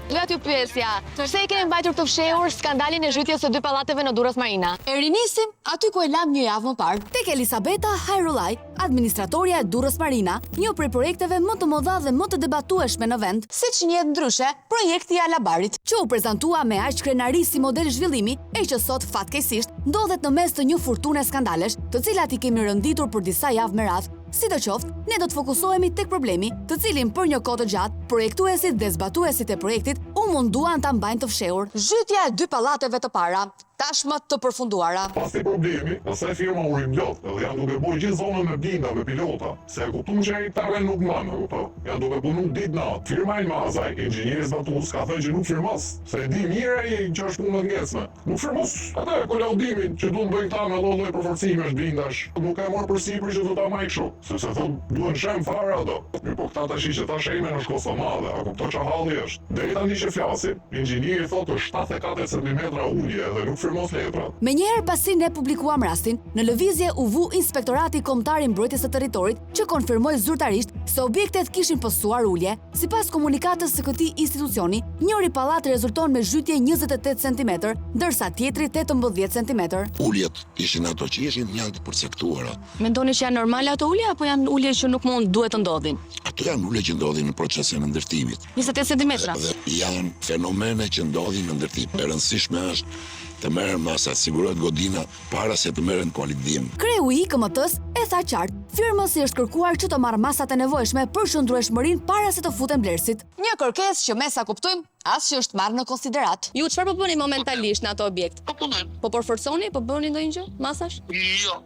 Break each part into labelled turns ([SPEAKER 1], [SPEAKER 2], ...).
[SPEAKER 1] Doja t'ju pyesja, pse i keni mbajtur të fshehur skandalin e zhytjes së dy pallateve në Durrës Marina?
[SPEAKER 2] E rinisim aty ku e lam një javë më parë. Tek Elisabeta Hajrullaj, administratorja e Durrës Marina, një prej projekteve më të mëdha dhe më të debatueshme në vend, siç njihet ndryshe, projekti i Alabarit, që u prezantua me aq krenari si model zhvillimi, e që sot fatkeqësisht ndodhet në mes të një furtune skandalesh, të cilat i kemi rënditur për disa javë me radhë. Sidoqoftë, ne do të fokusohemi tek problemi, të cilin për një kohë të gjatë, projektuesit dhe zbatuesit e projektit u munduan ta mbajnë të fshehur. Zhytja e dy pallateve të para, tashmë të përfunduara.
[SPEAKER 3] Pasi problemi, asaj firma u rimblot, edhe janë duke bërë gjithë zonën me blinda me pilota, se e kuptuam që ai terren nuk mban, janë duke punu ditë natë. Firma e Mazaj, inxhinieri zbatues, ka thënë që nuk firmos, se e di mirë ai që është punë e ngecme. Nuk firmos atë kolaudimin që duan bëjnë ta me lloj përforcimesh blindash. Nuk e marr përsipër që do ta maj kështu, sepse thonë duhen shem fare ato. Mirë, po këta tash që ta shejme në shkollë madhe, a kupton çfarë halli është? Deri tani që flasim, inxhinieri thotë 74 cm ulje dhe nuk firmos letrat.
[SPEAKER 2] Me njëherë pasi ne publikuam rastin, në lëvizje u vu Inspektorati Kombëtar i Mbrojtjes së Territorit, që konfirmoi zyrtarisht se objektet kishin postuar ulje. Sipas komunikatës së këtij institucioni, njëri pallat rezulton me zhytje 28 cm, ndërsa tjetri 18 cm.
[SPEAKER 4] Uljet ishin ato që ishin janë të përcaktuara.
[SPEAKER 1] Mendoni që janë normale ato ulje apo janë ulje që nuk duhet të ndodhin?
[SPEAKER 4] Ato janë ulje që ndodhin në procesin e ndërtimit.
[SPEAKER 1] 28 cm.
[SPEAKER 4] Dhe janë fenomene që ndodhin në ndërtim. E rëndësishme është të merren masa, sigurohet godina para se të merren kualitim.
[SPEAKER 2] Kreu i IKMT-s e tha qartë, firmës i është kërkuar që të marrë masat e nevojshme për shëndrueshmërinë para se të futen blerësit. Një kërkesë që me sa kuptojmë, as që është marrë në konsiderat.
[SPEAKER 1] Ju çfarë po bëni momentalisht në ato objekt?
[SPEAKER 5] Po punojmë.
[SPEAKER 1] Po përforconi, po bëni ndonjë gjë? Masash?
[SPEAKER 5] Jo.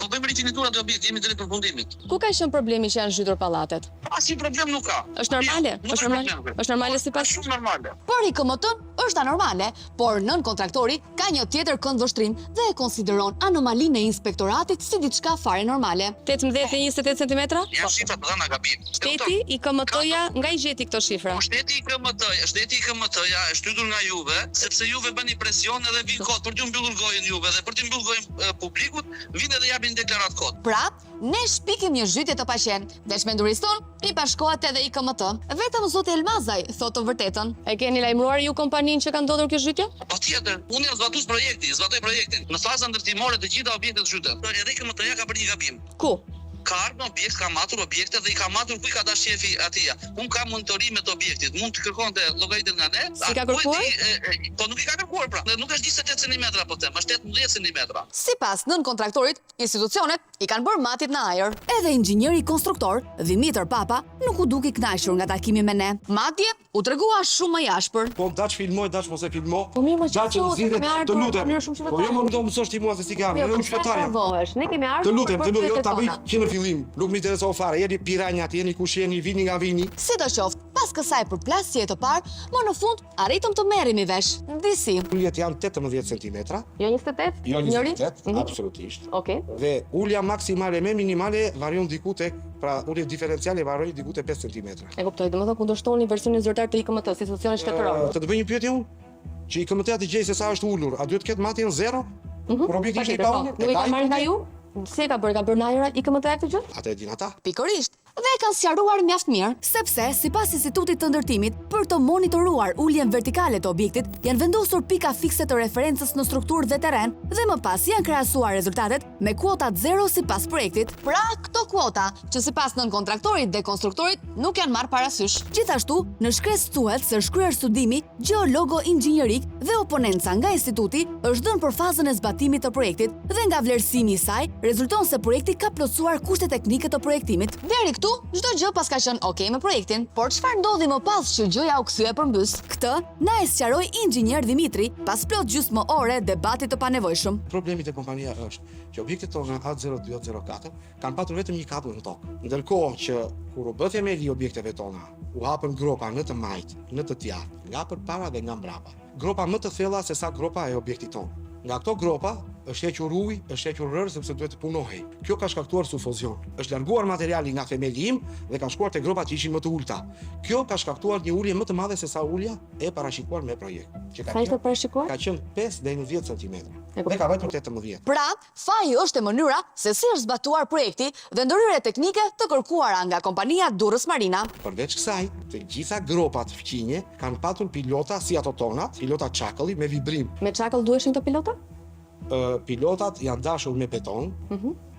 [SPEAKER 5] Po bëjmë rifinitura të objektit, jemi drejt përfundimit.
[SPEAKER 1] Ku ka qenë problemi që janë zhytur pallatet?
[SPEAKER 5] Asnjë problem nuk ka.
[SPEAKER 1] Është normale? Është normale sipas?
[SPEAKER 5] Shumë normale.
[SPEAKER 2] Për IKMT-n është anormale, por nën kontraktori ka një tjetër këndvështrim dhe e konsideron anomalinë e inspektoratit si diçka fare normale.
[SPEAKER 1] 18 dhe 28 cm?
[SPEAKER 5] Janë shifrat të dhëna gabim.
[SPEAKER 1] Shteti i KMT-ja nga i gjeti këto shifra?
[SPEAKER 5] Shteti i KMT-ja është shtytur nga Juve, sepse Juve bëni presion edhe vin kod për t'u mbyllur gojën Juve dhe për t'i mbyllur gojën publikut, vinë edhe japin deklarat kod.
[SPEAKER 2] Pra, ne shpikim një zhytje të paqen, dhe çmendurisë tonë i bashkohet edhe IKMT. Vetëm zoti Elmazaj thotë të vërtetën.
[SPEAKER 1] E keni lajmëruar ju kompaninë që ka ndodhur kjo zhytje?
[SPEAKER 5] Patjetër, unë jam zbatoj projektin. Në fazën ndërtimore të gjitha objektet zhyten. Edhe IKMT-ja ka bërë një gabim.
[SPEAKER 1] Ku?
[SPEAKER 5] Ka ardhur në objekt, ka matur objekte dhe i ka matur ku i ka dash shefi atij. Unë kam monitorimet të objektit, mund të kërkonte llogaritën nga ne.
[SPEAKER 1] Si ka kërkuar?
[SPEAKER 5] Po nuk i ka kërkuar pra. Nuk është 28 cm po them, është 18 cm.
[SPEAKER 2] Sipas nën kontraktorit, institucionet i kanë bërë matit në ajër. Edhe inxhinieri konstruktor Dimitër Papa nuk u duki kënaqur nga takimi me ne. Madje u tregua shumë më jashpër.
[SPEAKER 6] Po daç filmoj, daç mos e filmo.
[SPEAKER 1] Po mirë, më
[SPEAKER 6] Daç zgjidhet, të lutem. Po jo më do mësosh ti mua se si kam,
[SPEAKER 1] Jo,
[SPEAKER 6] unë shpëtarja.
[SPEAKER 1] Ne kemi ardhur.
[SPEAKER 6] Të lutem, jo ta bëj që në fillim. Nuk më intereson fare, jeni piranjat, jeni kush jeni, vini nga vini.
[SPEAKER 2] Sidoqoftë, pas kësaj përplasje të parë, më në fund arritëm të merremi vesh. Disi.
[SPEAKER 6] Uljet janë 18 cm.
[SPEAKER 1] Jo 28?
[SPEAKER 6] Jo
[SPEAKER 1] Njëri?
[SPEAKER 6] 28, absolutisht.
[SPEAKER 1] Okej.
[SPEAKER 6] Dhe ulja maksimale me minimale varion diku tek, pra ulja diferenciale varion diku te 5 cm.
[SPEAKER 1] E kuptoj, domethënë kundërshtoni versionin zyrtar të IKMT-s, institucionit shtetëror.
[SPEAKER 6] Të bëj një pyetje unë? Që IKMT-ja të gjej se sa është ulur, a duhet të ketë matjen 0? Por objekti ishte i pa ulur.
[SPEAKER 1] Nuk e ka marrë nga ju? Si e ka bërë? Ka bërë në ajër IKMT-ja këtë gjë?
[SPEAKER 6] Atë e din ata.
[SPEAKER 2] Pikërisht. Dhe e kanë sqaruar mjaft mirë, sepse sipas Institutit të Ndërtimit, për të monitoruar uljen vertikale të objektit, janë vendosur pika fikse të referencës në strukturë dhe terren, dhe më pas janë krahasuar rezultatet me kuotat 0 sipas projektit. Pra, këto kuota, që sipas nën kontraktorit dhe konstruktorit, nuk janë marrë parasysh. Gjithashtu, në shkresë thuhet se shkryer studimi gjeologo-inxhinierik dhe oponenca nga instituti është dhënë për fazën e zbatimit të projektit, dhe nga vlerësimi i saj rezulton se projekti ka plotësuar kushtet teknike të projektimit. Deri këtu, çdo gjë pas ka qenë okay me projektin, por çfarë ndodhi më pas që gjëja u kthye përmbys? Këtë na e sqaroi inxhinier Dimitri pas plot gjysmë ore debati të panevojshëm.
[SPEAKER 6] Problemi te kompania është që objektet tona A0204 kanë patur vetëm një kapull në tokë. Ndërkohë që kur u bë themeli i objekteve tona, u hapën gropa në të majt, në të djathtë, nga përpara dhe nga mbrapa. Gropa më të thella se sa gropa e objektit tonë. Nga këto gropa është hequr ujë, është hequr rërë sepse duhet të punohej. Kjo ka shkaktuar sufozion. Është larguar materiali nga themeli im dhe ka shkuar te gropat që ishin më të ulta. Kjo ka shkaktuar një ulje më të madhe se sa ulja e parashikuar me projekt. Që
[SPEAKER 1] Sa ishte parashikuar?
[SPEAKER 6] Ka qenë 5 deri në 10 cm. Dhe ka vajtur 18.
[SPEAKER 2] Pra, faji është e mënyra se si është zbatuar projekti dhe ndërhyrje teknike të kërkuara nga kompania Durrës Marina.
[SPEAKER 6] Përveç kësaj, të gjitha gropat fqinje kanë patur pilota si ato tonat, pilota çakulli me vibrim.
[SPEAKER 1] Me çakëll duheshin të pilota?
[SPEAKER 6] Pilotat janë dashur me beton,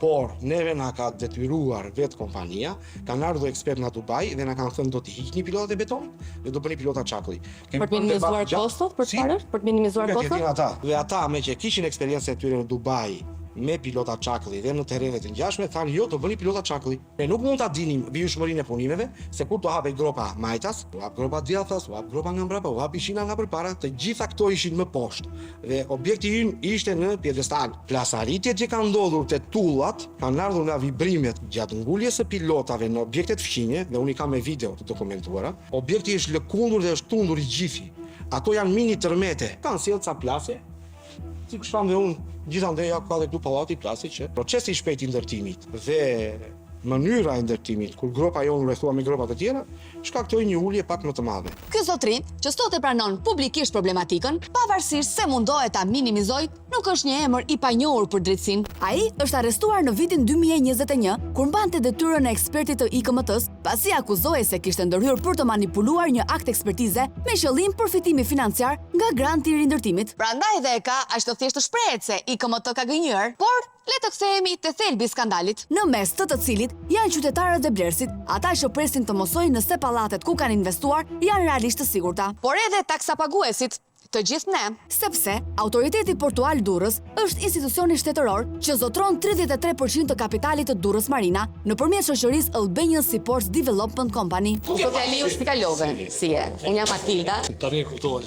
[SPEAKER 6] por neve na ka detyruar vetë kompania, kanë ardhur ekspert nga Dubai dhe na kanë thënë do të hiqni pilotat e betonit dhe do bëni pilota çakulli.
[SPEAKER 1] Për të minimizuar kostot, për të parë, për të minimizuar kostot?
[SPEAKER 6] Ata. Dhe ata me që kishin eksperiencën e tyre në Dubai me pilota çakulli dhe në terrenet e ngjashme thanë jo, do bëni pilota çakulli. Ne nuk mund ta dinim vijshmërinë e punimeve, se kur të hapej gropa majtas, u hap gropa djathtas, u hap gropa nga mbrapa, u hap pishina nga përpara, të gjitha këto ishin më poshtë. Dhe objekti ynë ishte në pjedestal. Plasaritjet që kanë ndodhur te tullat kanë ardhur nga vibrimet gjatë nguljes së pilotave në objektet fqinje, dhe unë i kam me video të dokumentuara. Objekti është lëkundur dhe është tundur i gjithi. Ato janë mini tërmete. Kanë sjellë ca plase. Si kështam dhe unë, gjithandej ja ka dhe këtu pallati plasi që procesi i shpejt i ndërtimit dhe mënyra e ndërtimit, kur gropa jonë rrethua me gropa të tjera, shkaktoi një ulje pak më të madhe.
[SPEAKER 2] Ky zotri, që sot e pranon publikisht problematikën, pavarësisht se mundohet ta minimizoj, nuk është një emër i panjohur për drejtësinë. Ai është arrestuar në vitin 2021 kur mbante detyrën e ekspertit të IKMT-s, pasi akuzohej se kishte ndërhyrë për të manipuluar një akt ekspertize me qëllim përfitimi financiar nga granti i rindërtimit. Prandaj dhe e ka aq të thjeshtë shprehet se IKMT ka gënjur, por le të kthehemi te thelbi i skandalit, në mes të cilit janë qytetarët e Blerësit, ata që presin të mosojnë nëse pallatet ku kanë investuar janë realisht të sigurta, por edhe taksapaguesit, të gjithë ne, sepse Autoriteti Portual Durrës është institucioni shtetëror që zotron 33% të kapitalit të Durrës Marina nëpërmjet shoqërisë Albanian Seaports Development Company.
[SPEAKER 1] Zotë Aliu shpikalove, si e. Unë jam Matilda.
[SPEAKER 7] Tani e kuptova.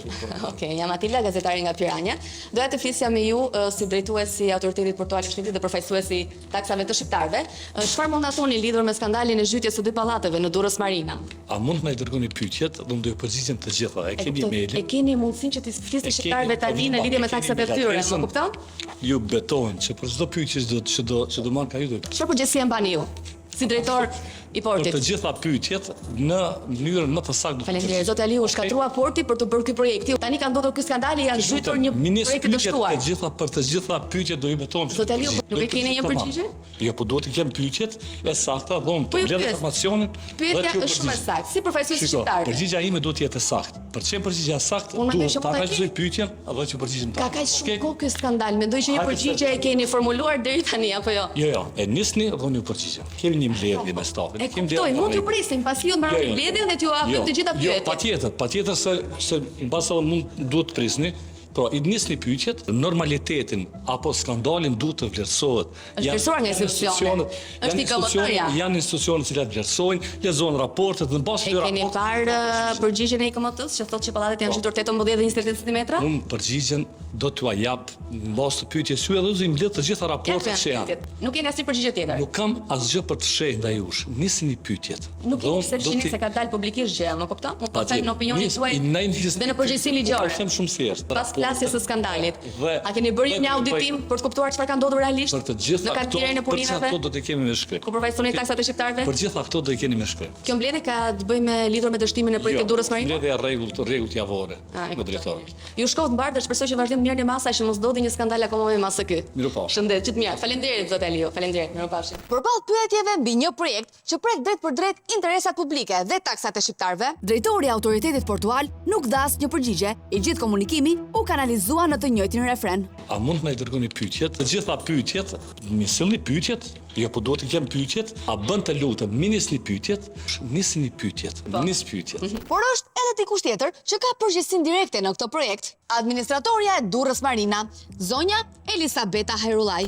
[SPEAKER 1] Okej, jam Matilda, gazetare nga Piranja. Doja të flisja me ju si drejtuesi i Autoritetit Portual të Shtetit dhe përfaqësuesi taksave të shqiptarëve. Çfarë mund na thoni lidhur me skandalin e zhytjes së dy pallateve në Durrës Marina?
[SPEAKER 7] A mund të më dërgoni pyetjet, do më do të përgjigjem të gjitha. E kemi emailin.
[SPEAKER 1] E keni mundësinë që të flisni shqiptarëve tani në lidhje me taksat e tyre, më kupton?
[SPEAKER 7] Ju betojnë që për çdo pyetje që do marr ka ju.
[SPEAKER 1] Çfarë përgjegjësi e mbani ju? Si drejtor i portit.
[SPEAKER 7] Për të gjitha pyetjet në mënyrën më të saktë.
[SPEAKER 1] Faleminderit. Zoti Aliu, shkatrua porti për të bërë ky projekti. Tani ka ndodhur ky skandal, janë zhytur një projekt të dështuar.
[SPEAKER 7] Për të gjitha pyetjet do i betojmë.
[SPEAKER 1] Zoti Aliu, nuk e keni një përgjigje?
[SPEAKER 7] Jo, po duhet të kem pyetjet e sakta, dhon të mbledh informacionin.
[SPEAKER 1] Pyetja është shumë e saktë. Si përfaqësues shqiptar.
[SPEAKER 7] Përgjigjja ime duhet të jetë e saktë. Për të qenë përgjigjja e saktë, duhet ta vazhdoj pyetjen dhe të përgjigjem ta.
[SPEAKER 1] Ka kaq shumë kohë ky skandal, mendoj që një përgjigje e keni formuluar deri tani apo jo?
[SPEAKER 7] Jo, e nisni dhoni një përgjigje. Kemi një mbledhje me stafin.
[SPEAKER 1] E kuptoj, mund t'ju presim pasi ju të marrni mbledhjen dhe t'ju japim të gjitha pyetjet.
[SPEAKER 7] Jo, patjetër se mbas duhet të prisni. Pra, i nisni pyetjet, normalitetin apo skandalin duhet të vlerësohet.
[SPEAKER 1] Është vlerësuar nga institucionet. Është IKMT-ja.
[SPEAKER 7] Janë institucione që vlerësojnë, lexojnë raportet dhe mbas
[SPEAKER 1] këtyre raporteve. Keni parë përgjigjen e IKMT-s që thotë që pallatet janë zhytur 18 dhe 28 cm?
[SPEAKER 7] Unë përgjigjen do t'ua jap mbas të pyetjes juaj dhe u mbledh të gjitha raportet që janë.
[SPEAKER 1] Nuk keni asnjë përgjigje tjetër.
[SPEAKER 7] Nuk kam asgjë për të shehë ndaj jush. Nisni pyetjet.
[SPEAKER 1] Nuk keni pse shihni se ka dalë publikisht gjë, më kupton? Mund të thënë në opinionin tuaj. Dhe në përgjegjësi ligjore.
[SPEAKER 7] Them shumë thjesht.
[SPEAKER 1] Plasjes së skandalit. A keni bërë një auditim për të kuptuar çfarë ka ndodhur realisht?
[SPEAKER 7] Për të gjitha këto do të kemi me shkrim.
[SPEAKER 1] Ku përfaqësoni taksat e shqiptarëve?
[SPEAKER 7] Për gjitha këto do i keni me shkrim.
[SPEAKER 1] Kjo mbledhje ka të bëjë me lidhur me dështimin e projektit Durrës Marina?
[SPEAKER 7] Mbledhja rregullt javore me drejtorin.
[SPEAKER 1] Ju shkohet mbar dhe shpresoj që vazhdim mirë në masa që mos ndodhi një skandal akoma më mas së ky.
[SPEAKER 7] Mirupafshim.
[SPEAKER 1] Shëndet, që të mirë. Faleminderit zot Aliu. Faleminderit. Mirupafshim. Përballë pyetjeve mbi një projekt që prek drejt për drejt interesat publike dhe taksat e shqiptarëve,
[SPEAKER 2] drejtori i Autoritetit Portual nuk dha asnjë përgjigje. I gjithë komunikimi u kanalizua në të njëjtin refren.
[SPEAKER 7] A mund të më dërgoni pyetjet? Të gjitha pyetjet, më sillni pyetjet. Jo, po duhet të kem pyetjet. A bën të lutem, nisni pyetjet, nisni pyetjet, nis pyetjet.
[SPEAKER 2] Por është edhe dikush tjetër që ka përgjegjësinë direkte në këtë projekt. Administratorja e Durrës Marina, zonja Elisabeta Herullaj.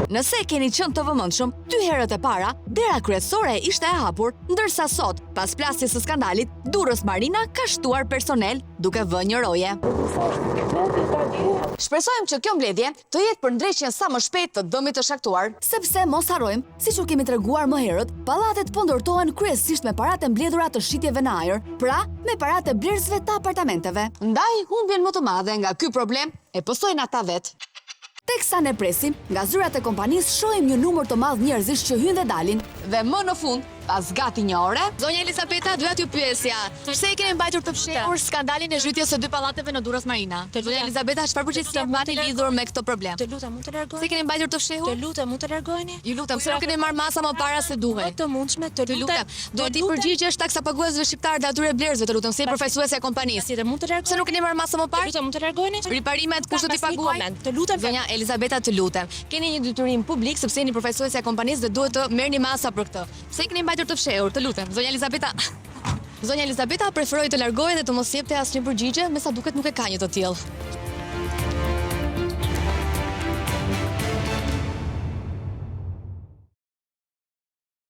[SPEAKER 2] Nëse keni qenë të vëmendshëm, 2 herët e para, dera kryesore ishte e hapur, ndërsa sot, pas plasjes së skandalit, Durrës Marina ka shtuar personel duke vënë një roje. Shpresojmë që kjo mbledhje të jetë për ndreshjen sa më shpejt të dëmit të shkaktuar, sepse mos harrojmë, siç u kemi treguar më herët, pallatet po ndërtohen kryesisht me paratë e mbledhura të shitjeve në ajër, pra me paratë e blerësve të apartamenteve. Ndaj humbjen më të madhe nga ky problem e pësojnë ata vetë. Teksa ne presim, nga zyrat e kompanisë shohim një numër të madh njerëzish që hyjnë dhe dalin, dhe më në fund, pas gati një ore,
[SPEAKER 1] Zonja Elisabeta, doja t'ju pyesja, pse i keni mbajtur të fshehur skandalin e zhytjes së dy pallateve në Durrës Marina? Zonja Elisabeta, çfarë përgjegjësie mbani lidhur me këtë problem?
[SPEAKER 8] Të lutem, mund të largoheni?
[SPEAKER 1] Pse keni mbajtur të fshehur?
[SPEAKER 8] Të lutem, mund të largoheni?
[SPEAKER 1] Ju lutem, pse nuk keni marrë masa më para se duhej?
[SPEAKER 8] Të mundshme, të lutem.
[SPEAKER 1] Duhet i përgjigjesh taksa paguesve shqiptar dhe atyre blerësve, të lutem, si përfaqësuese e kompanisë.
[SPEAKER 8] Tjetër mund të largoheni?
[SPEAKER 1] Pse nuk keni marrë masa më
[SPEAKER 8] Të
[SPEAKER 1] parë?
[SPEAKER 8] lutem, mund të largoheni?
[SPEAKER 1] Riparimet kushtet i paguaj?
[SPEAKER 8] Të lutem.
[SPEAKER 1] Zonja Elisabeta, të lutem. Keni një detyrim publik sepse jeni përfaqësuese e kompanisë dhe duhet të merrni masa për këtë. Pse i keni mbajtur të fshehur? Të lutem. Zonja Elisabeta. Zonja Elisabeta preferoi të largohej dhe të mos jepte asnjë përgjigje, me sa duket nuk e ka një të tillë.